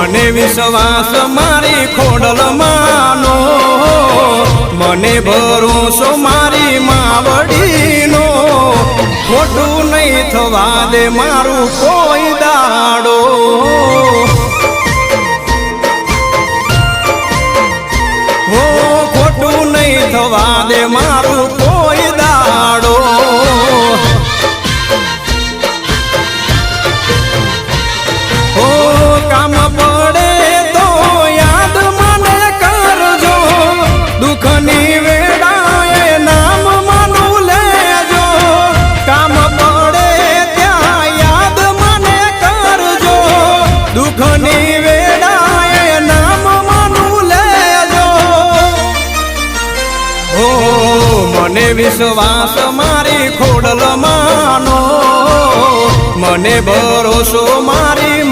મને વિશ્વાસ મારી ખોડલ માનો, મને ભરોસો મારી માવડીનો, ખોટું નહીં થવા દે મારું કોઈ દાડો। હો ખોટું નહીં થવા દે મારું કોઈ દાડો। હો કામ પડે તો યાદ મને કરજો, દુઃખની વેળાએ નામ માનું લેજો। કામ પડે ત્યાં યાદ મને કરજો, દુઃખની વેળાએ નામ માનું લેજો। હો મને વિશ્વાસ મારી ખોડલ માનો, મને ભરોસો મારી